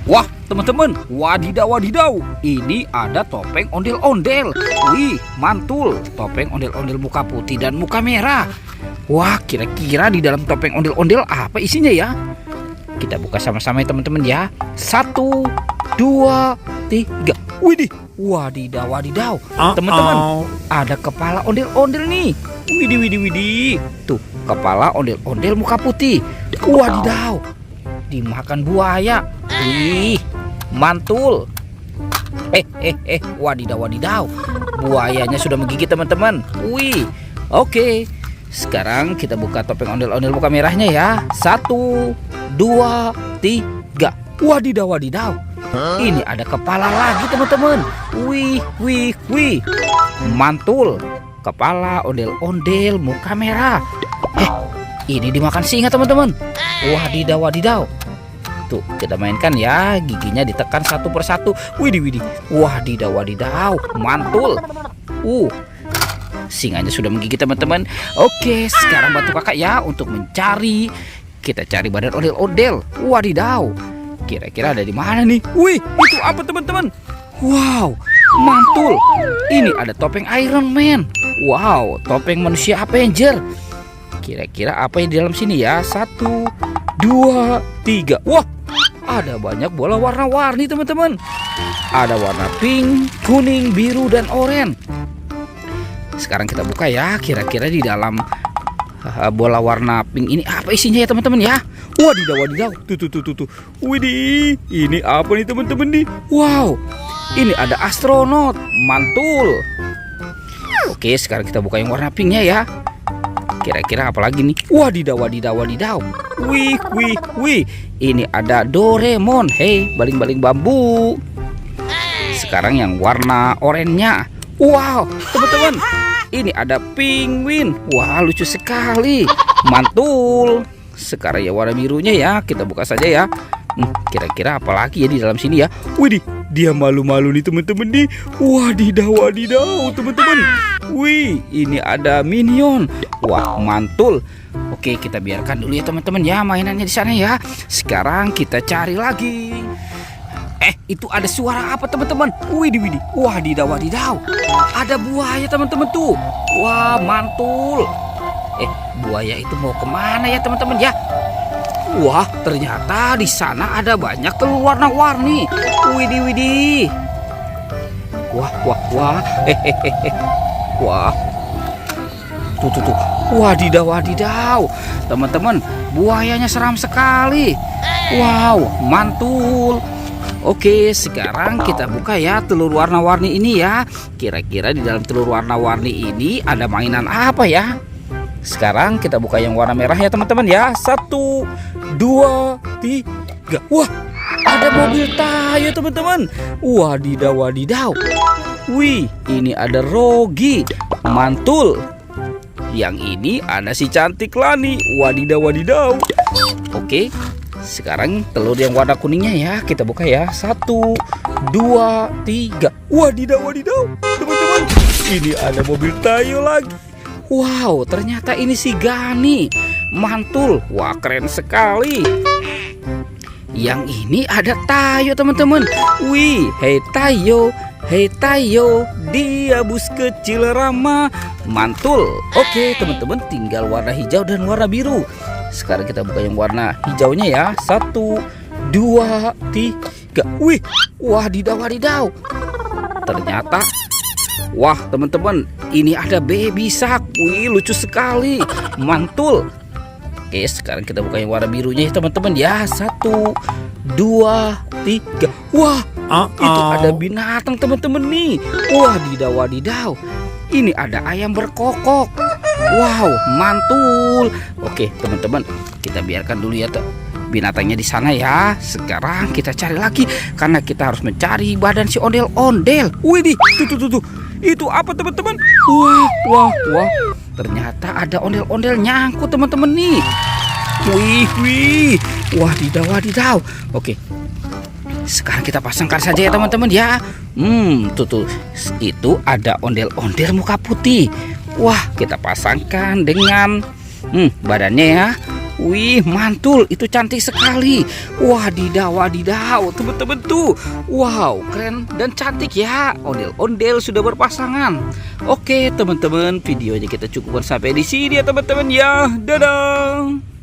Wah, teman-teman, wadidaw wadidaw. Ini ada topeng ondel-ondel. Wih, mantul. Topeng ondel-ondel muka putih dan muka merah. Wah, kira-kira di dalam topeng ondel-ondel apa isinya ya? Kita buka sama-sama ya teman-teman ya. 1, 2, 3. Widih, wadidaw wadidaw. Teman-teman, ada kepala ondel-ondel nih. Widih, widih, widih. Tuh, kepala ondel-ondel muka putih. Wadidaw, dimakan buaya. Wih, mantul. Wadidaw wadidaw. Buayanya sudah menggigit teman-teman. Wih, oke. Sekarang kita buka topeng ondel-ondel muka merahnya ya. 1, 2, 3. Wadidaw wadidaw. Ini ada kepala lagi teman-teman. Wih, wih, wih. Mantul. Kepala ondel-ondel muka merah. Ini dimakan singa teman-teman. Wadidaw wadidaw. Tuh, kita mainkan ya, giginya ditekan satu persatu. Widih, widih. Wadidaw wadidaw. Mantul. Singanya sudah menggigit teman-teman. Oke, sekarang bantu kakak ya untuk mencari. Kita cari badan ondel-ondel. Wadidaw. Kira-kira ada di mana nih? Wih, itu apa teman-teman? Wow, mantul. Ini ada topeng Iron Man. Wow, topeng manusia Avenger. Kira-kira apa yang di dalam sini ya? 1, 2, 3. Wah, ada banyak bola warna-warni teman-teman. Ada warna pink, kuning, biru, dan oranye. Sekarang kita buka ya. Kira-kira di dalam bola warna pink ini apa isinya ya teman-teman ya? Wadidaw wadidaw. Tuh. Widih, ini apa nih teman-teman nih? Wow, ini ada astronot. Mantul. Oke, sekarang kita buka yang warna pinknya ya. Kira-kira apa lagi nih? Wadidaw wadidaw wadidaw. Wih, wih, wih. Ini ada Doraemon. Hei, baling-baling bambu. Sekarang yang warna oranye-nya. Wow, teman-teman. Ini ada penguin. Wah, lucu sekali. Mantul. Sekarang ya warna birunya ya. Kita buka saja ya. Kira-kira apa lagi ya di dalam sini ya? Widih, dia malu-malu nih teman-teman nih. Wadidaw wadidaw teman-teman. Wih, ini ada Minion. Wah, mantul. Oke, kita biarkan dulu ya teman-teman ya mainannya di sana ya. Sekarang kita cari lagi. Itu ada suara apa teman-teman? Widih, widih. Wadidaw wadidaw. Ada buaya teman-teman tuh. Wah, mantul. Buaya itu mau kemana ya teman-teman ya? Wah, ternyata di sana ada banyak telur warna-warni. Widih, widih. Wah. Wah. Tuh. Wadidaw wadidaw. Teman-teman, buayanya seram sekali. Wow, mantul. Oke, sekarang kita buka ya telur warna-warni ini ya. Kira-kira di dalam telur warna-warni ini ada mainan apa ya? Sekarang kita buka yang warna merah ya teman-teman ya. 1, 2, 3. Wah, ada mobil Tayo teman-teman. Wadidaw wadidaw. Wih, ini ada Rogi. Mantul. Yang ini ada si cantik Lani. Wadidaw wadidaw. Oke, sekarang telur yang warna kuningnya ya. Kita buka ya. 1, 2, 3. Wadidaw wadidaw. Teman-teman, ini ada mobil Tayo lagi. Wow, ternyata ini si Gani. Mantul. Wah, keren sekali. Yang ini ada Tayo teman-teman. Wih, hei Tayo. Hei Tayo, dia bus kecil ramah. Mantul. Oke teman-teman, tinggal warna hijau dan warna biru. Sekarang kita buka yang warna hijaunya ya. 1, 2, 3. Wih, wadidaw wadidaw. Ternyata, wah teman-teman, ini ada baby shark. Wih, lucu sekali. Mantul. Oke, sekarang kita buka yang warna birunya ya teman-teman ya. 1, 2, 3. Wah, itu ada binatang teman-teman nih. Wadidaw wadidaw. Ini ada ayam berkokok. Wow, mantul. Oke teman-teman, kita biarkan dulu ya binatangnya di sana ya. Sekarang kita cari lagi karena kita harus mencari badan si ondel-ondel. Widih, tuh. Itu apa teman-teman? Wah. Ternyata ada ondel-ondel nyangkut teman-teman nih. Wih. Wadidaw wadidaw. Oke. Sekarang kita pasangkan saja ya teman-teman ya. Tuh. Itu ada ondel-ondel muka putih. Wah, kita pasangkan dengan badannya ya. Wih, mantul, itu cantik sekali. Wadidaw, wadidaw, teman-teman tuh. Wow, keren dan cantik ya. Ondel-ondel sudah berpasangan. Oke, teman-teman, videonya kita cukupkan sampai di sini ya, teman-teman ya. Dadah.